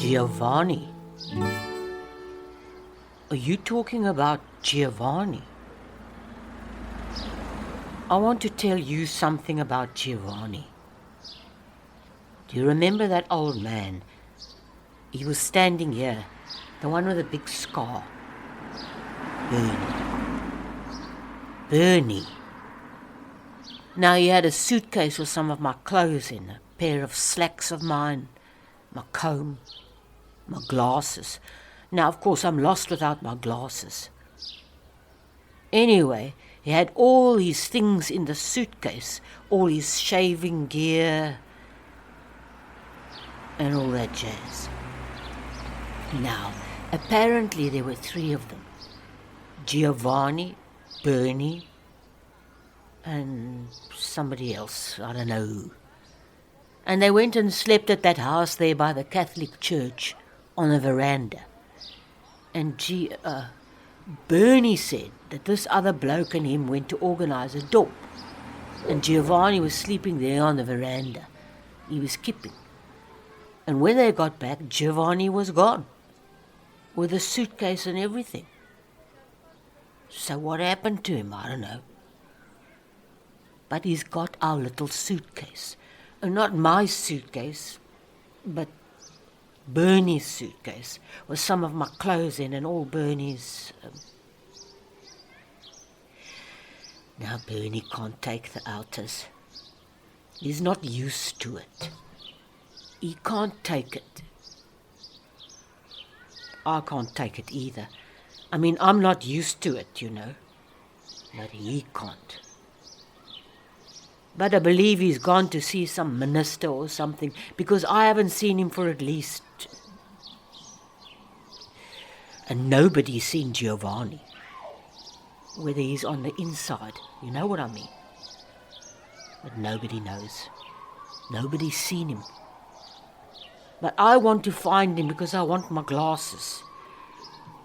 Giovanni? Are you talking about Giovanni? I want to tell you something about Giovanni. Do you remember that old man? He was standing here, the one with the big scar. Bernie. Now he had a suitcase with some of my clothes in, a pair of slacks of mine, my comb, my glasses. Now, of course, I'm lost without my glasses. Anyway, he had all his things in the suitcase, all his shaving gear and all that jazz. Now, apparently there were 3 of them. Giovanni, Bernie, and somebody else, I don't know who. And they went and slept at that house there by the Catholic church on the veranda. And Bernie said that this other bloke and him went to organise a dop. And Giovanni was sleeping there on the veranda. He was kipping. And when they got back, Giovanni was gone, with a suitcase and everything. So what happened to him, I don't know. But he's got our little suitcase. And not my suitcase, but Bernie's suitcase, with some of my clothes in and all Bernie's... Now Bernie can't take the outers. He's not used to it. He can't take it. I can't take it either. I mean, I'm not used to it, you know. But he can't. But I believe he's gone to see some minister or something, because I haven't seen him for at least... And nobody's seen Giovanni. Whether he's on the inside, you know what I mean. But nobody knows. Nobody's seen him. But I want to find him because I want my glasses.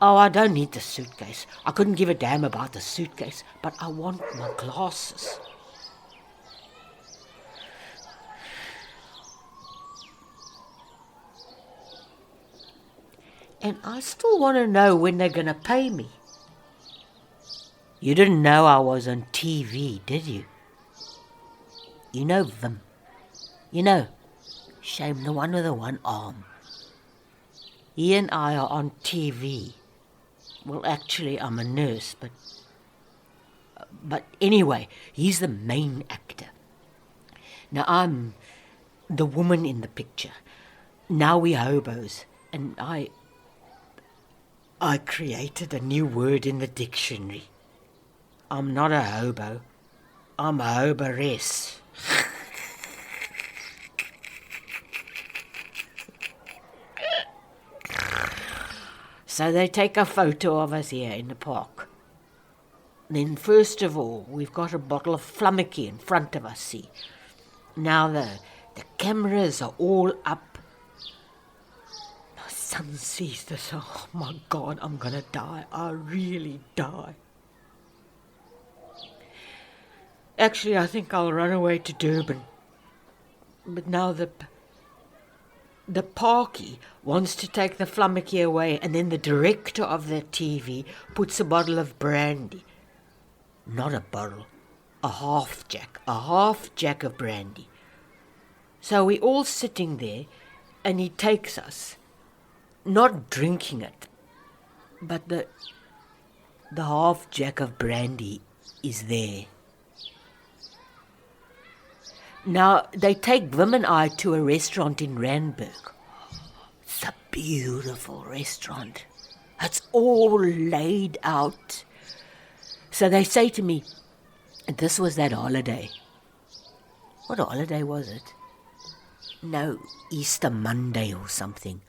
Oh, I don't need the suitcase. I couldn't give a damn about the suitcase, but I want my glasses. And I still want to know when they're going to pay me. You didn't know I was on TV, did you? You know Vim. You know, Shame, the one with the one arm. He and I are on TV. Well, actually, I'm a nurse, but anyway, he's the main actor. Now, I'm the woman in the picture. Now we hobos, and I created a new word in the dictionary. I'm not a hobo. I'm a hoboress. So they take a photo of us here in the park. Then first of all, we've got a bottle of flummocky in front of us, see. Now the cameras are all up. My son sees this. Oh my God, I'm going to die. I'll really die. Actually, I think I'll run away to Durban. But now the parkie wants to take the flummocky away, and then the director of the TV puts a bottle of brandy. Not a bottle, a half jack of brandy. So we're all sitting there, and he takes us, not drinking it, but the half jack of brandy is there. Now, they take Wim and I to a restaurant in Randburg. It's a beautiful restaurant. It's all laid out. So they say to me, this was that holiday. What holiday was it? No, Easter Monday or something.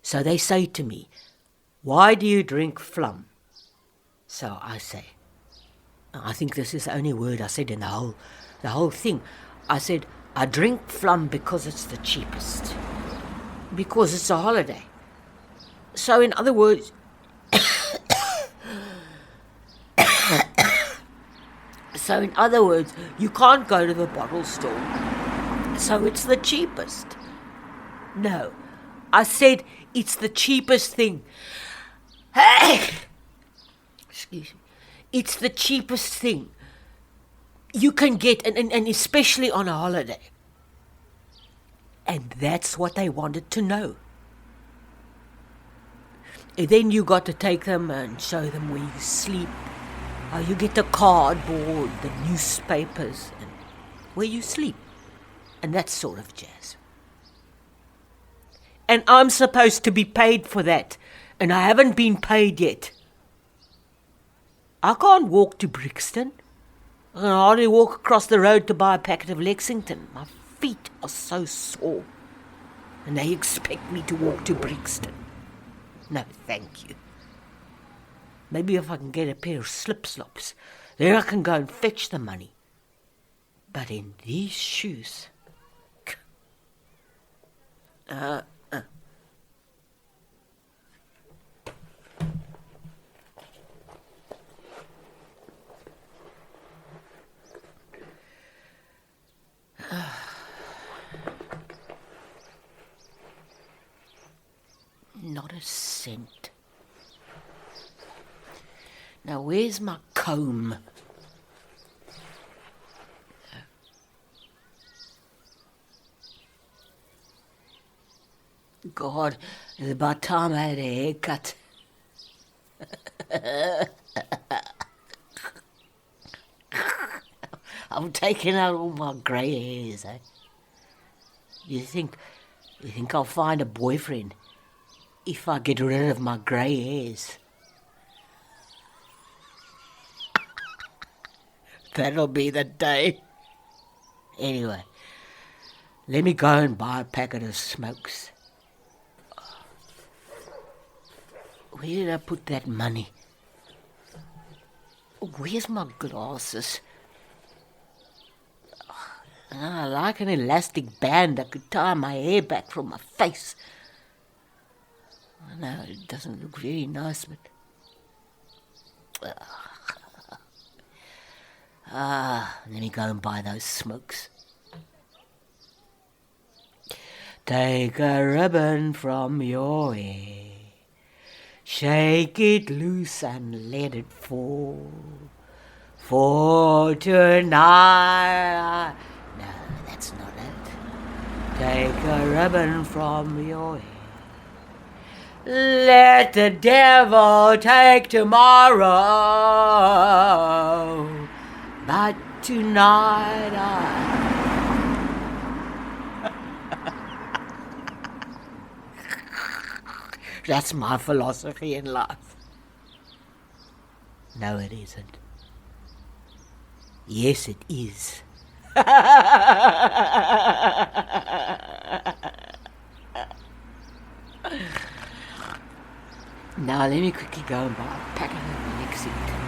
So they say to me, why do you drink flum? So I say, I think this is the only word I said in the whole thing. I said, I drink flum because it's the cheapest. Because it's a holiday. So in other words, you can't go to the bottle store. So it's the cheapest. No, I said it's the cheapest thing. Excuse me. It's the cheapest thing you can get, and especially on a holiday. And that's what they wanted to know. And then you got to take them and show them where you sleep, how you get the cardboard, the newspapers, and where you sleep, and that sort of jazz. And I'm supposed to be paid for that, and I haven't been paid yet. I can't walk to Brixton. I can hardly walk across the road to buy a packet of Lexington. My feet are so sore, and they expect me to walk to Brixton. No, thank you. Maybe if I can get a pair of slip-slops, then I can go and fetch the money. But in these shoes... Not a cent. Now, where's my comb? God, it's about time I had a haircut. I'm taking out all my grey hairs, eh? You think I'll find a boyfriend if I get rid of my grey hairs? That'll be the day. Anyway, let me go and buy a packet of smokes. Where did I put that money? Where's my glasses? I like an elastic band. I could tie my hair back from my face. I know it doesn't look very nice, but... let me go and buy those smokes. Take a ribbon from your hair, shake it loose and let it fall. For tonight... No, that's not it. Take a ribbon from your hair. Let the devil take tomorrow, but tonight That's my philosophy in life. No, it isn't. Yes, it is. Now let me quickly go and buy a packet of Lexington.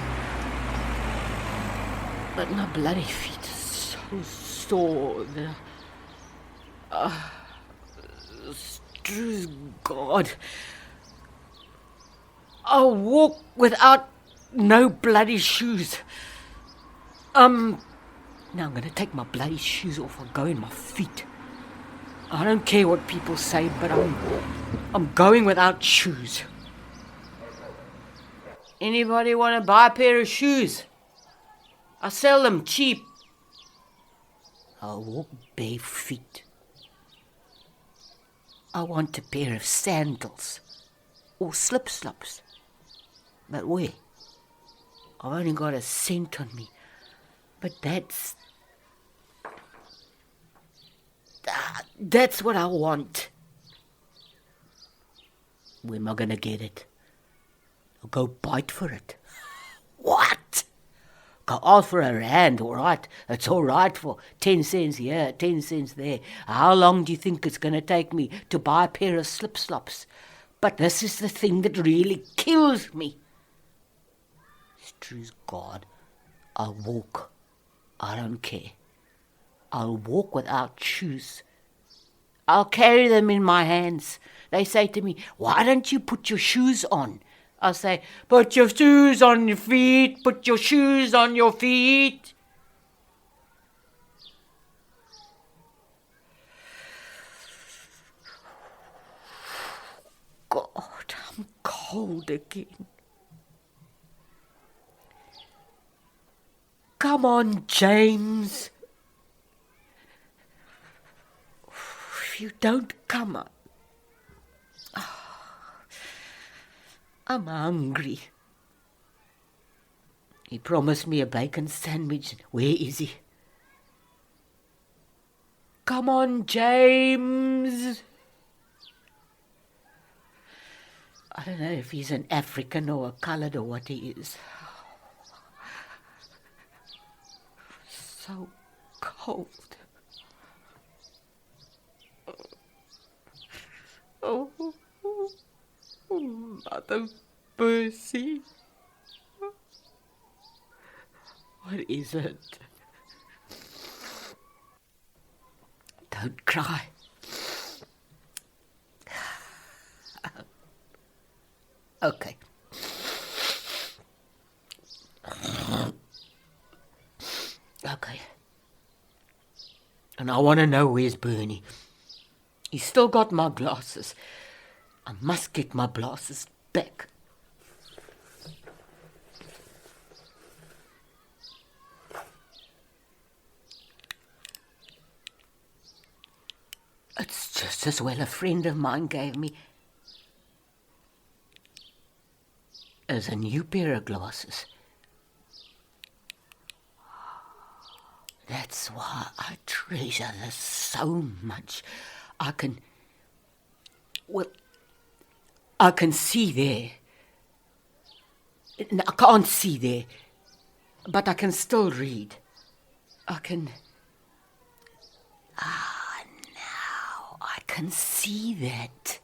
But my bloody feet are so sore. Truth God. I'll walk without no bloody shoes. Now I'm going to take my bloody shoes off. I'll go in my feet. I don't care what people say, but I'm going without shoes. Anybody want to buy a pair of shoes? I sell them cheap. I'll walk bare feet. I want a pair of sandals or slip-slops. But where? I've only got a cent on me. But that's what I want. Where am I going to get it? I'll go bite for it. What? Go ask for a rand, all right. It's all right for 10 cents here, 10 cents there. How long do you think it's going to take me to buy a pair of slip-slops? But this is the thing that really kills me. It's true as God. I'll walk. I don't care. I'll walk without shoes. I'll carry them in my hands. They say to me, why don't you put your shoes on? I'll say, put your shoes on your feet, put your shoes on your feet. cold again. Come on, James. If you don't come up, I'm hungry. He promised me a bacon sandwich. Where is he? Come on, James. I don't know if he's an African or a coloured or what he is. So cold. Oh, Mother Percy. What is it? Don't cry. Okay. Okay. And I want to know where's Bernie. He's still got my glasses. I must get my glasses back. It's just as well a friend of mine gave me as a new pair of glasses. That's why I treasure this so much. I can see there. No, I can't see there, but I can still read. I can see that.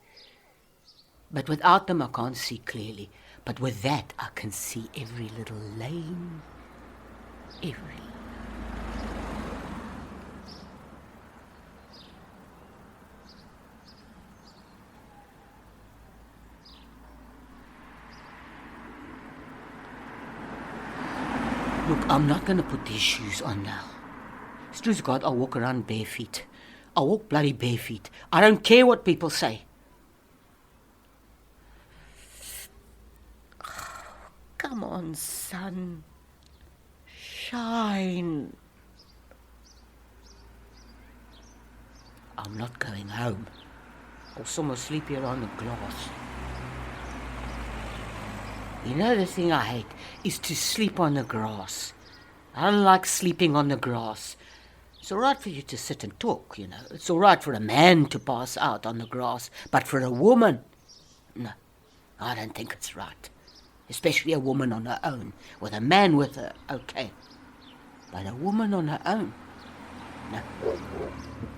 But without them, I can't see clearly. But with that, I can see every little lane. Every. Look, I'm not going to put these shoes on now. Truth God, I'll walk around bare feet. I'll walk bloody bare feet. I don't care what people say. Come on, sun. Shine. I'm not going home. I'll somewhere sleep here on the grass. You know, the thing I hate is to sleep on the grass. I don't like sleeping on the grass. It's all right for you to sit and talk, you know. It's all right for a man to pass out on the grass. But for a woman, no, I don't think it's right. Especially a woman on her own. With a man with her, okay. But a woman on her own, no,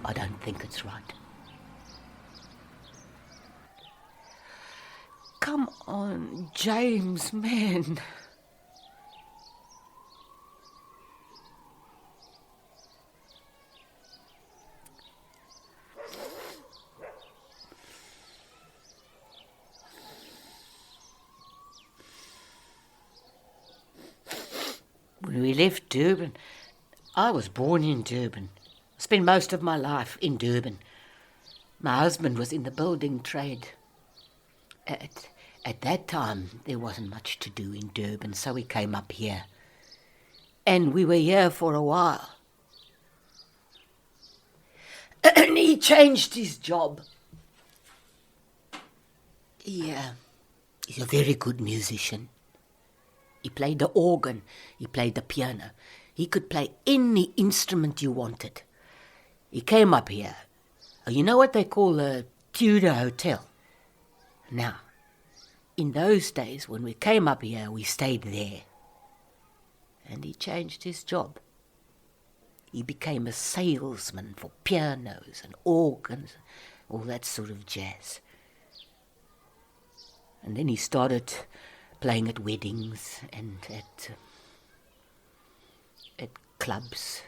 I don't think it's right. Come on, James, man. When we left Durban, I was born in Durban. I spent most of my life in Durban. My husband was in the building trade. At that time, there wasn't much to do in Durban, so we came up here. And we were here for a while. And he changed his job. He's a very good musician. He played the organ, he played the piano. He could play any instrument you wanted. He came up here. You know what they call a Tudor hotel? Now, in those days, when we came up here, we stayed there. And he changed his job. He became a salesman for pianos and organs, all that sort of jazz. And then he started playing at weddings and at clubs.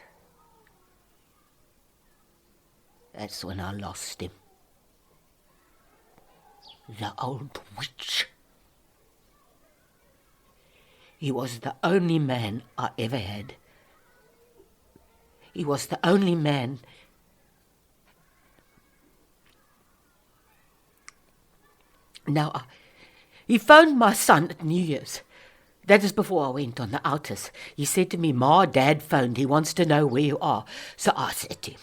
That's when I lost him. The old witch. He was the only man I ever had. He was the only man Now, He phoned my son at New Year's. That is before I went on the outers. He said to me, Ma, Dad phoned. He wants to know where you are. So I said to him,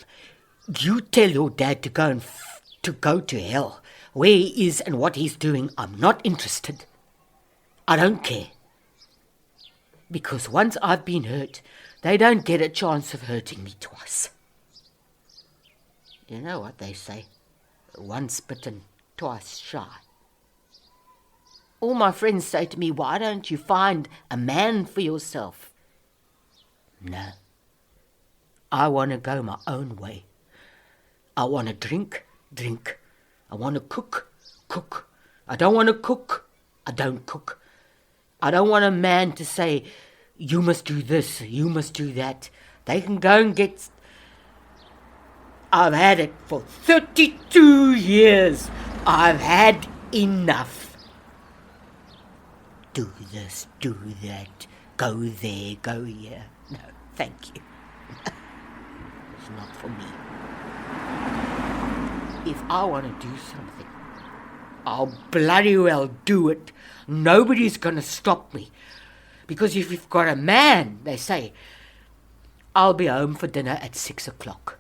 you tell your dad to go to hell. Where he is and what he's doing, I'm not interested. I don't care. Because once I've been hurt, they don't get a chance of hurting me twice. You know what they say? Once bitten, twice shy. All my friends say to me, why don't you find a man for yourself? No. I want to go my own way. I want to drink. I want to cook. I don't want to cook. I don't cook. I don't want a man to say, you must do this, you must do that. They can go and get... I've had it for 32 years. I've had enough. Do this, do that, go there, go here. No, thank you. It's not for me. If I want to do something, I'll bloody well do it. Nobody's going to stop me. Because if you've got a man, they say, I'll be home for dinner at 6 o'clock.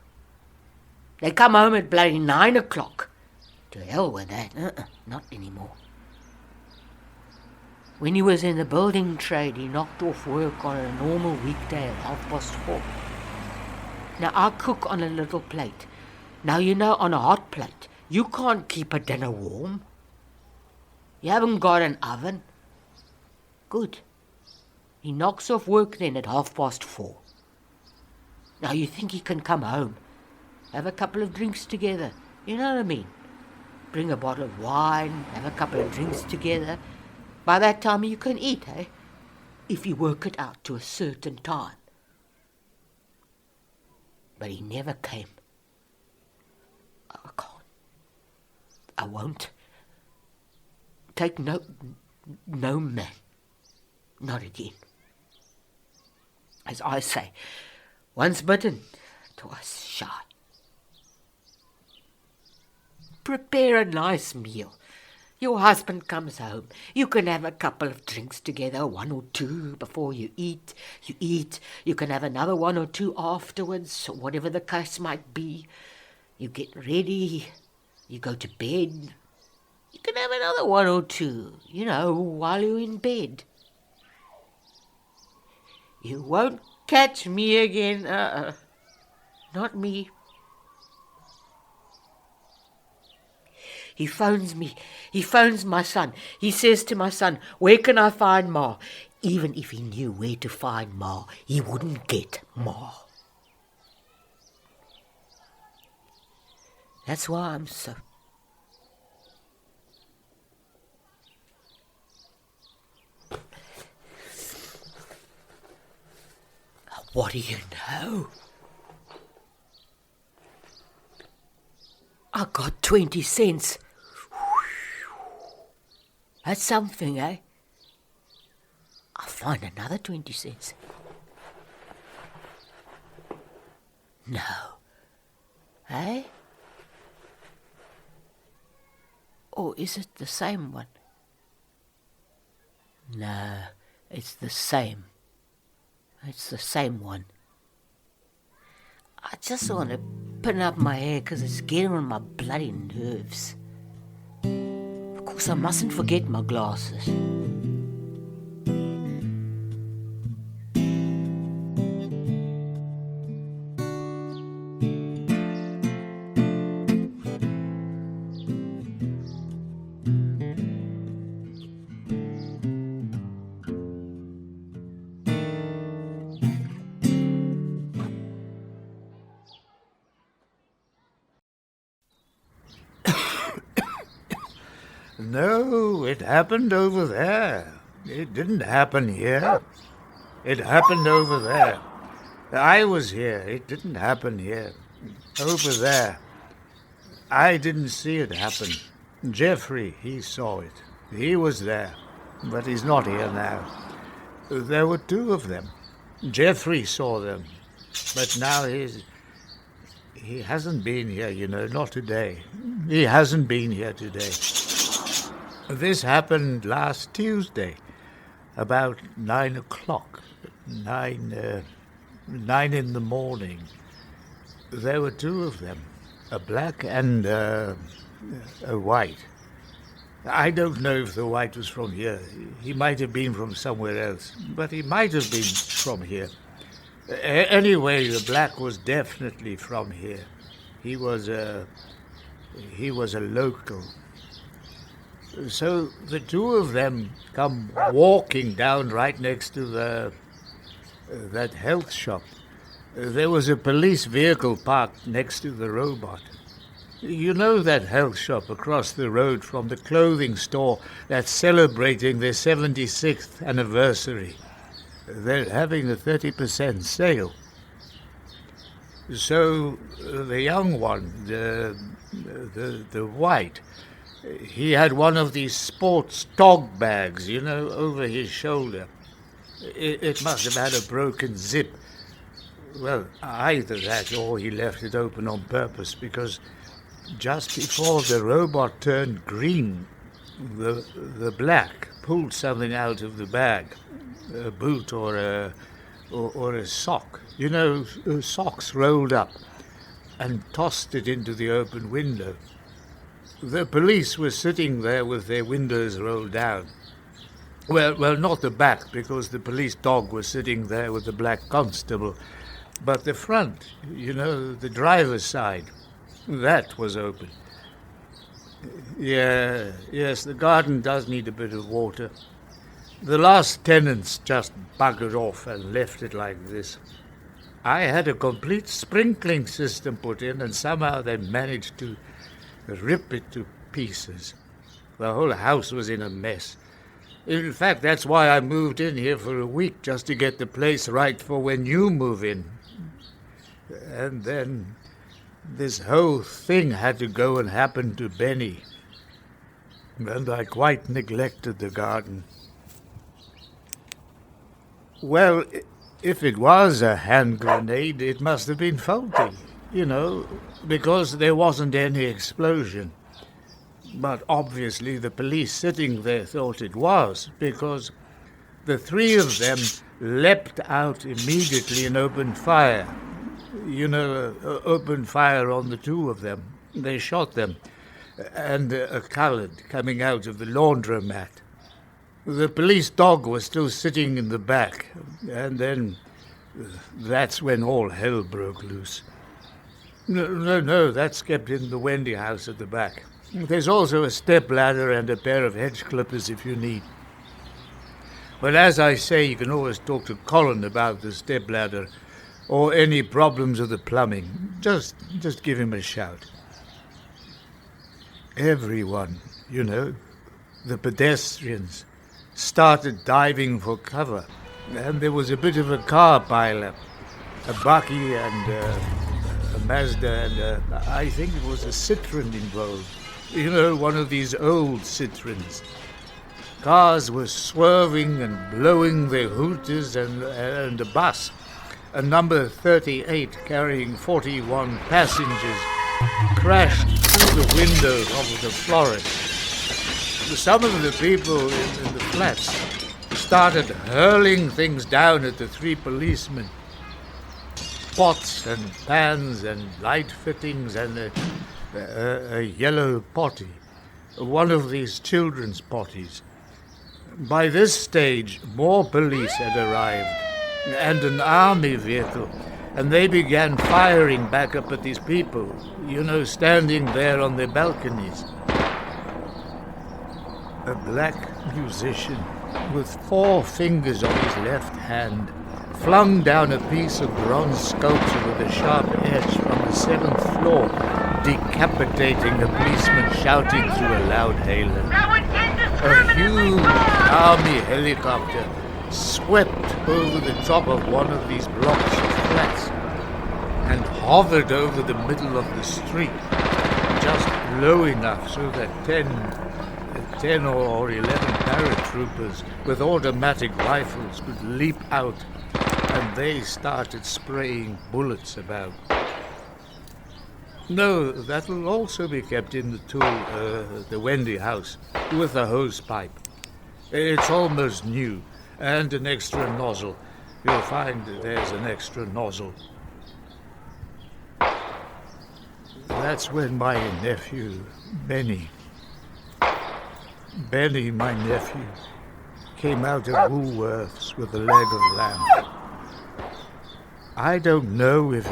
They come home at bloody 9 o'clock. To hell with that. Not anymore. When he was in the building trade, he knocked off work on a normal weekday at 4:30. Now, I cook on a little plate. Now, you know, on a hot plate, you can't keep a dinner warm. You haven't got an oven. Good. He knocks off work then at 4:30. Now, you think he can come home, have a couple of drinks together. You know what I mean? Bring a bottle of wine, have a couple of drinks together. By that time you can eat, eh? If you work it out to a certain time. But he never came. I can't. I won't. Take no man. Not again. As I say, once bitten, twice shy. Prepare a nice meal. Your husband comes home. You can have a couple of drinks together, 1 or 2 before you eat. You eat. You can have another 1 or 2 afterwards, or whatever the case might be. You get ready. You go to bed. You can have another 1 or 2, while you're in bed. You won't catch me again. Not me. He phones me. He phones my son. He says to my son, where can I find Ma? Even if he knew where to find Ma, he wouldn't get Ma. That's why I'm so... What do you know? I got 20 cents. That's something, eh? I'll find another 20 cents. No. Eh? Or is it the same one? No, it's the same. It's the same one. I just want to pin up my hair because it's getting on my bloody nerves. Of course, I mustn't forget my glasses. No, it happened over there. It didn't happen here. It happened over there. I was here. It didn't happen here. Over there. I didn't see it happen. Jeffrey, he saw it. He was there. But he's not here now. There were 2 of them. Jeffrey saw them. But now he hasn't been here, not today. He hasn't been here today. This happened last Tuesday, about 9 o'clock. 9 in the morning. There were two of them, a black and a white. I don't know if the white was from here. He might have been from somewhere else, but he might have been from here. Anyway, the black was definitely from here. He was a local. So the two of them come walking down right next to that health shop. There was a police vehicle parked next to the robot. You know that health shop across the road from the clothing store that's celebrating their 76th anniversary? They're having a 30% sale. So the young one, the white, he had one of these sports dog bags, over his shoulder. It must have had a broken zip. Well, either that or he left it open on purpose, because just before the robot turned green, the black pulled something out of the bag, a boot or a sock. Socks rolled up, and tossed it into the open window. The police were sitting there with their windows rolled down. Well, not the back, because the police dog was sitting there with the black constable, but the front, the driver's side. That was open. Yes, the garden does need a bit of water. The last tenants just buggered off and left it like this. I had a complete sprinkling system put in, and somehow they managed to rip it to pieces. The whole house was in a mess. In fact, that's why I moved in here for a week, just to get the place right for when you move in. And then this whole thing had to go and happen to Benny. And I quite neglected the garden. Well, if it was a hand grenade, it must have been faulty, because there wasn't any explosion. But obviously the police sitting there thought it was, because the three of them leapt out immediately and opened fire. Opened fire on the two of them. They shot them, and a coloured coming out of the laundromat. The police dog was still sitting in the back, and then that's when all hell broke loose. No, that's kept in the Wendy house at the back. There's also a stepladder and a pair of hedge clippers if you need. But as I say, you can always talk to Colin about the stepladder or any problems with the plumbing. Just give him a shout. Everyone, the pedestrians, started diving for cover, and there was a bit of a car pileup, a Bucky and a Mazda, and I think it was a Citroen involved. One of these old Citroens. Cars were swerving and blowing their hooters, and a bus, a number 38 carrying 41 passengers, crashed through the window of the florist. Some of the people in the flats started hurling things down at the three policemen. Pots and pans and light fittings and a yellow potty, one of these children's potties. By this stage, more police had arrived, and an army vehicle, and they began firing back up at these people, standing there on their balconies. A black musician with 4 fingers on his left hand flung down a piece of bronze sculpture with a sharp edge from the 7th floor, decapitating a policeman shouting through a loud hailer. A huge army helicopter swept over the top of one of these blocks of flats and hovered over the middle of the street, just low enough so that 10 or 11 paratroopers with automatic rifles could leap out, and they started spraying bullets about. No, that will also be kept in the Wendy house, with a hose pipe. It's almost new, and an extra nozzle. You'll find there's an extra nozzle. That's when my nephew, Benny, my nephew, came out of Woolworths with a leg of lamb. I don't know if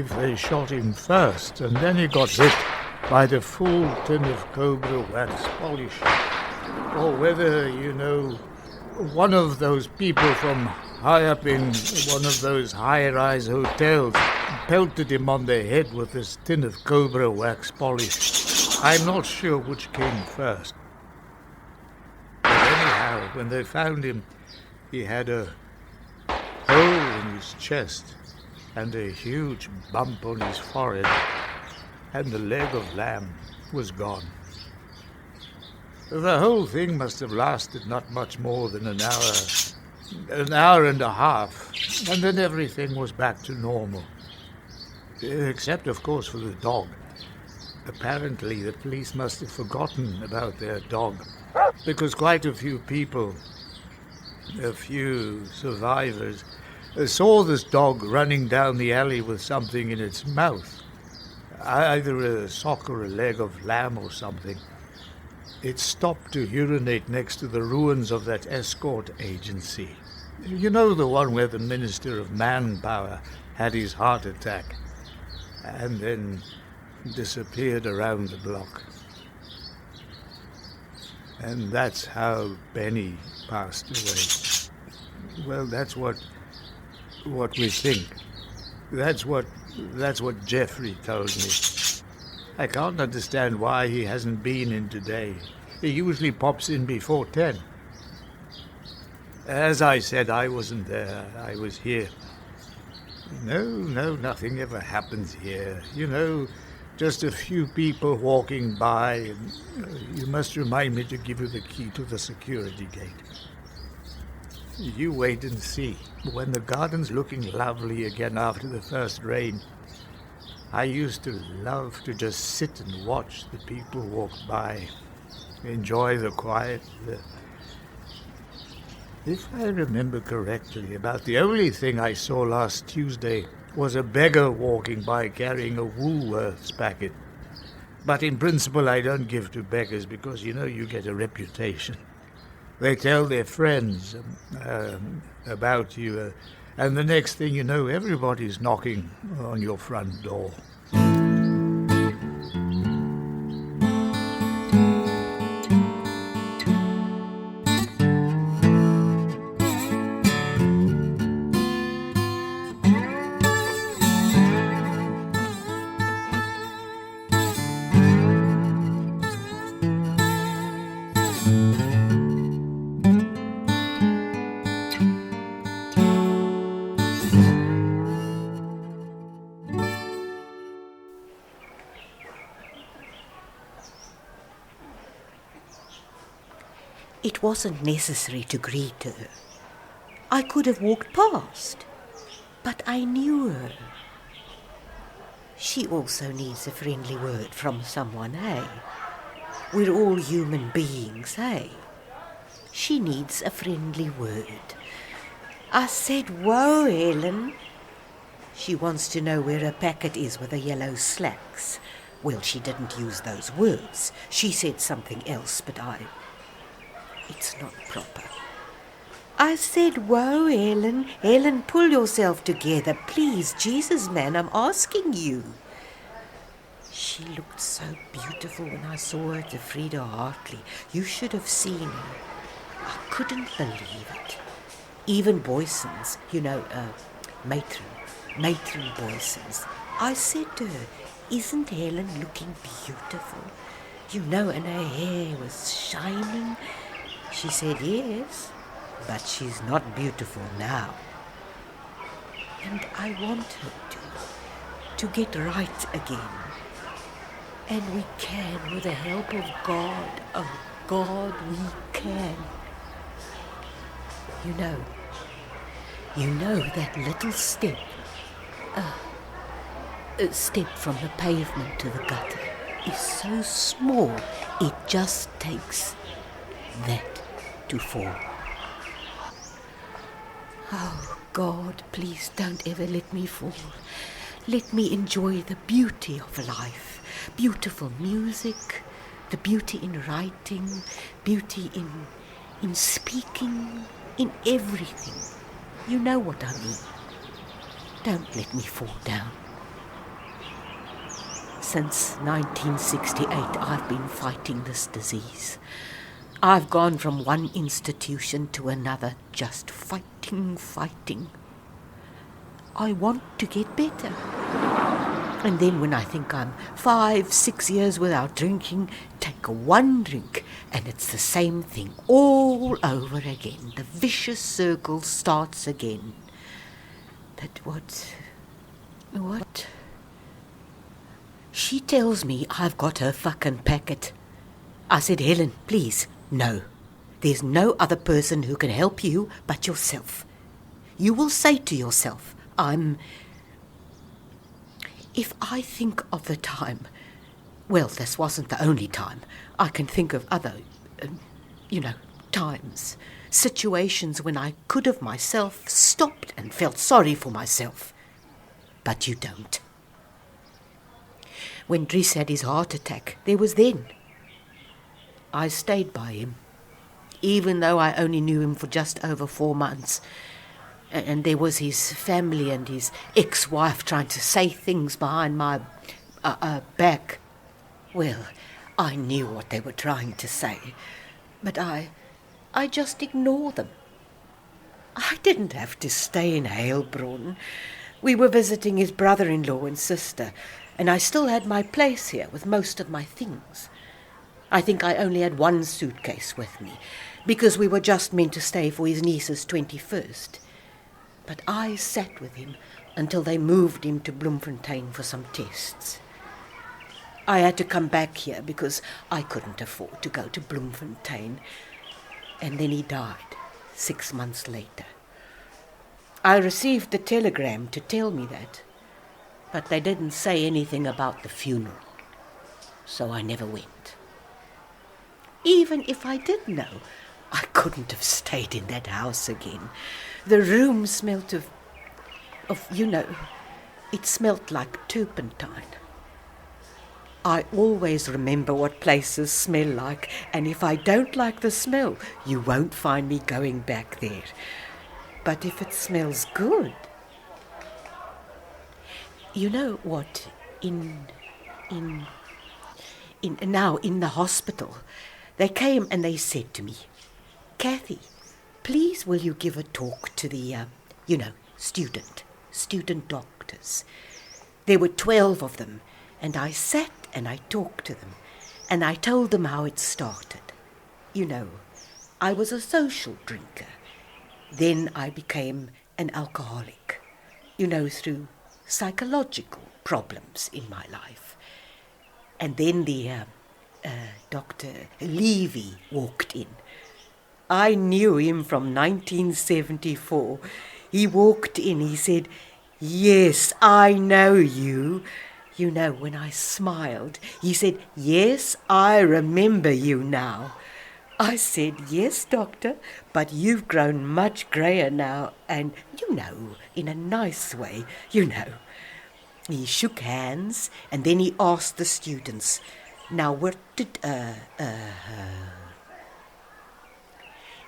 they shot him first and then he got hit by the full tin of Cobra wax polish, or whether, one of those people from high up in one of those high-rise hotels pelted him on the head with this tin of Cobra wax polish. I'm not sure which came first. But anyhow, when they found him, he had a hole in his chest and a huge bump on his forehead, and the leg of lamb was gone. The whole thing must have lasted not much more than an hour and a half, and then everything was back to normal. Except, of course, for the dog. Apparently, the police must have forgotten about their dog, because quite a few people, a few survivors, saw this dog running down the alley with something in its mouth, either a sock or a leg of lamb or something. It stopped to urinate next to the ruins of that escort agency. You know, the one where the Minister of Manpower had his heart attack and then disappeared around the block. And that's how Benny passed away. Well, that's what we think. That's what Jeffrey told me. I can't understand why he hasn't been in today. He usually pops in before 10. As I said, I wasn't there. I was here. No, nothing ever happens here. Just a few people walking by. And you must remind me to give you the key to the security gate. You wait and see. When the garden's looking lovely again after the first rain, I used to love to just sit and watch the people walk by, enjoy the quiet. If I remember correctly, about the only thing I saw last Tuesday was a beggar walking by carrying a Woolworths packet. But in principle, I don't give to beggars because, you get a reputation. They tell their friends about you, and the next thing you know, everybody's knocking on your front door. It wasn't necessary to greet her. I could have walked past, but I knew her. She also needs a friendly word from someone, hey? We're all human beings, hey? She needs a friendly word. I said, "Whoa, Helen." She wants to know where her packet is with the yellow slacks. Well, she didn't use those words. She said something else, but it's not proper. I said, "Whoa, Helen. Helen, pull yourself together. Please, Jesus, man, I'm asking you." She looked so beautiful when I saw her to Frida Hartley. You should have seen her. I couldn't believe it. Even Boyson's, matron Boyson's. I said to her, "Isn't Helen looking beautiful? And her hair was shining." She said, "Yes, but she's not beautiful now." And I want her to get right again. And we can, with the help of God. Oh, God, we can. You know that little step. step from the pavement to the gutter is so small, it just takes that to fall. Oh, God, please don't ever let me fall. Let me enjoy the beauty of life, beautiful music, the beauty in writing, beauty in speaking, in everything. You know what I mean. Don't let me fall down. Since 1968, I've been fighting this disease. I've gone from one institution to another, just fighting. I want to get better. And then when I think I'm 5-6 years without drinking, take one drink and it's the same thing all over again. The vicious circle starts again. But what? She tells me I've got her fucking packet. I said, Helen, please, no. There's no other person who can help you but yourself. You will say to yourself, if I think of the time, well, this wasn't the only time. I can think of other, times, situations when I could have myself stopped and felt sorry for myself. But you don't. When Dries had his heart attack, there was then. I stayed by him, even though I only knew him for just over 4 months. And there was his family and his ex-wife trying to say things behind my back. Well, I knew what they were trying to say, but I just ignored them. I didn't have to stay in Heilbronn. We were visiting his brother-in-law and sister, and I still had my place here with most of my things. I think I only had one suitcase with me, because we were just meant to stay for his niece's 21st. But I sat with him until they moved him to Bloemfontein for some tests. I had to come back here because I couldn't afford to go to Bloemfontein. And then he died 6 months later. I received a telegram to tell me that, but they didn't say anything about the funeral, so I never went. Even if I did know, I couldn't have stayed in that house again. The room smelt of it smelt like turpentine. I always remember what places smell like, and if I don't like the smell, you won't find me going back there. But if it smells good... You know what? In the hospital, they came and they said to me, Kathy, please will you give a talk to the, student doctors. There were 12 of them, and I sat and I talked to them, and I told them how it started. I was a social drinker. Then I became an alcoholic, through psychological problems in my life. And then the Dr. Levy walked in. I knew him from 1974. He walked in, he said, "Yes, I know you." When I smiled, he said, "Yes, I remember you now." I said, "Yes, doctor, but you've grown much greyer now, and, in a nice way, He shook hands, and then he asked the students, "Now, what did,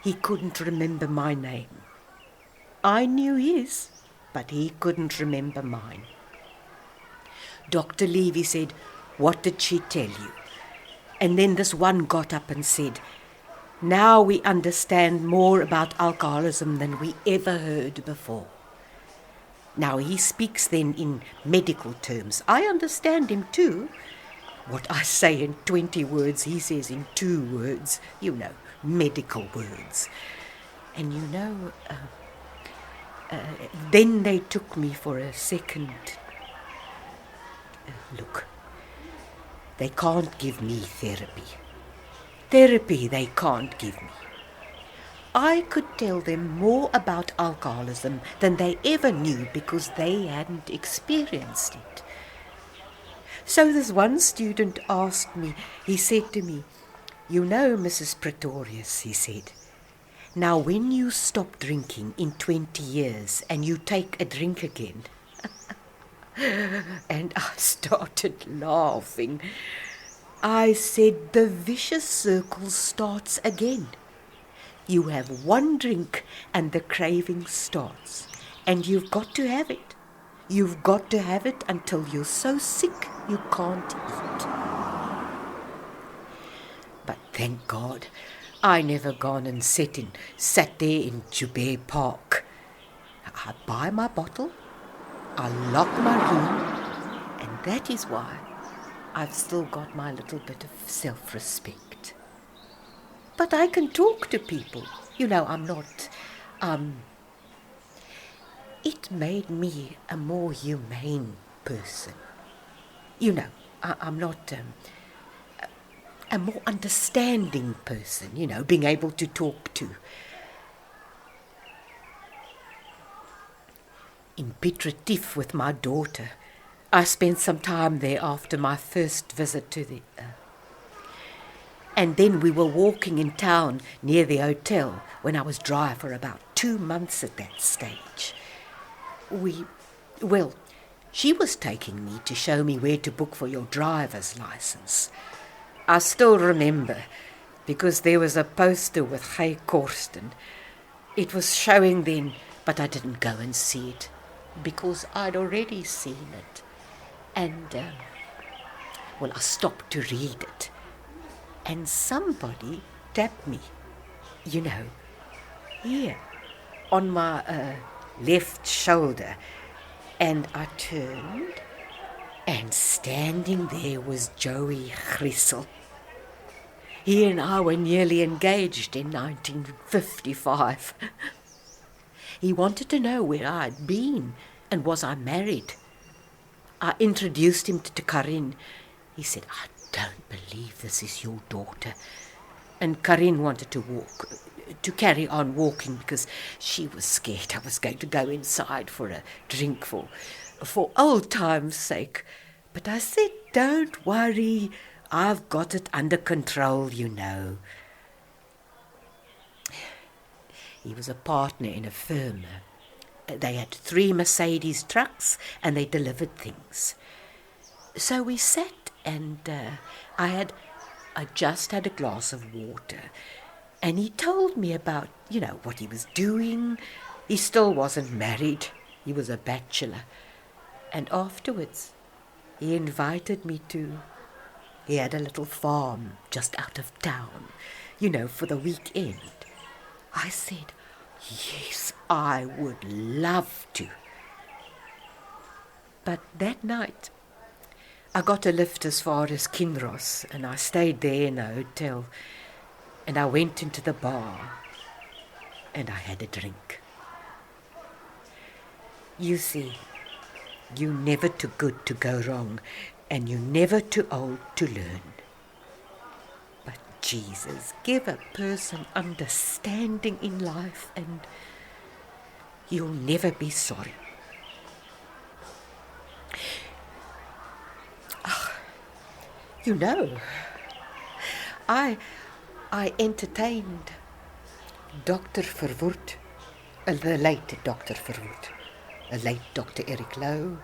He couldn't remember my name. I knew his, but he couldn't remember mine. Dr. Levy said, "What did she tell you?" And then this one got up and said, "Now we understand more about alcoholism than we ever heard before." Now he speaks then in medical terms. I understand him too. What I say in 20 words, he says in 2 words, medical words. And then they took me for a second look. They can't give me therapy. Therapy they can't give me. I could tell them more about alcoholism than they ever knew because they hadn't experienced it. So this one student asked me, he said to me, "You know, Mrs. Pretorius," he said, "now when you stop drinking in 20 years and you take a drink again," and I started laughing. I said, "The vicious circle starts again. You have one drink and the craving starts, and you've got to have it. You've got to have it until you're so sick you can't eat." But thank God, I never gone and sat there in Joubert Park. I buy my bottle, I lock my room, and that is why I've still got my little bit of self-respect. But I can talk to people. You know, I'm not... It made me a more humane person. You know, I'm not a more understanding person, you know, being able to talk to. In Piet Retief with my daughter, I spent some time there after my first visit to the... And then we were walking in town near the hotel when I was dry for about 2 months at that stage. She was taking me to show me where to book for your driver's license. I still remember, because there was a poster with Gey Korsten. It was showing then, but I didn't go and see it, because I'd already seen it. And, I stopped to read it. And somebody tapped me, you know, here, on my left shoulder. And I turned, and standing there was Joey Griesel. He and I were nearly engaged in 1955. He wanted to know where I'd been and was I married. I introduced him to Karin. He said, "I don't believe this is your daughter." And Karin wanted to carry on walking because she was scared I was going to go inside for a drink for old time's sake. But I said, "Don't worry, I've got it under control, you know." He was a partner in a firm. They had 3 Mercedes trucks and they delivered things. So we sat and I just had a glass of water. And he told me about, you know, what he was doing. He still wasn't married. He was a bachelor. And afterwards, he invited me he had a little farm just out of town, you know, for the weekend. I said, yes, I would love to. But that night, I got a lift as far as Kinross, and I stayed there in a hotel. And I went into the bar, and I had a drink. You see, you're never too good to go wrong, and you're never too old to learn. But Jesus, give a person understanding in life, and you'll never be sorry. You know, I entertained Dr. Verwoerd, the late Dr. Verwoerd, late Dr. Eric Lowe,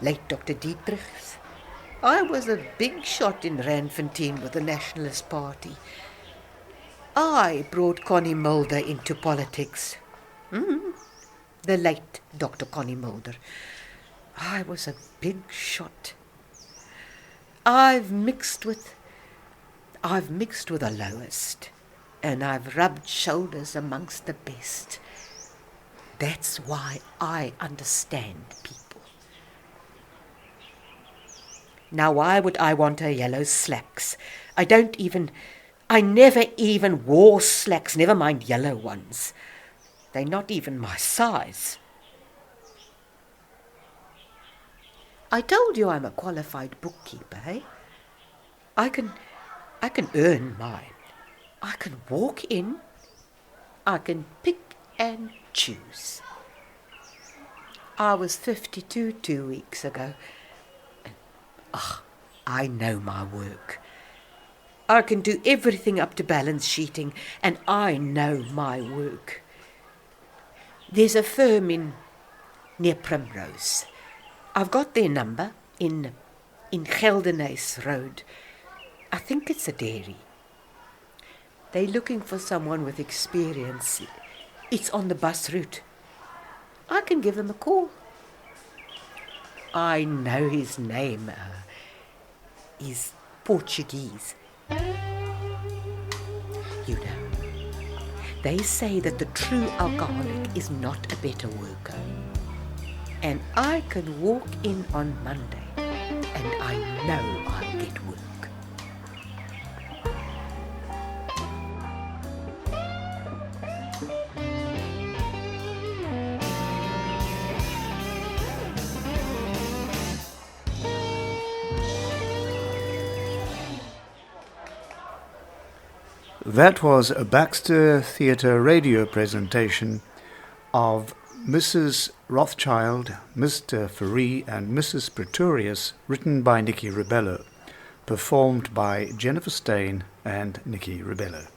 late Dr. Dietrichs. I was a big shot in Randfontein with the Nationalist Party. I brought Connie Mulder into politics. The late Dr. Connie Mulder. I was a big shot. I've mixed with the lowest, and I've rubbed shoulders amongst the best. That's why I understand people. Now, why would I want her yellow slacks? I never even wore slacks, never mind yellow ones. They're not even my size. I told you I'm a qualified bookkeeper, eh? I can earn mine. I can walk in. I can pick and choose. I was 52 2 weeks ago. And, I know my work. I can do everything up to balance sheeting, and I know my work. There's a firm near Primrose. I've got their number in Geldenhuys Road. I think it's a dairy. They're looking for someone with experience. It's on the bus route. I can give them a call. I know his name. He's Portuguese. You know, they say that the true alcoholic is not a better worker. And I can walk in on Monday, and I know I'll get work. That was a Baxter Theatre radio presentation of Mrs. Rothchild, Mr. Fourie and Mrs. Pretorius, written by Nicky Rebelo, performed by Jennifer Steyn and Nicky Rebelo.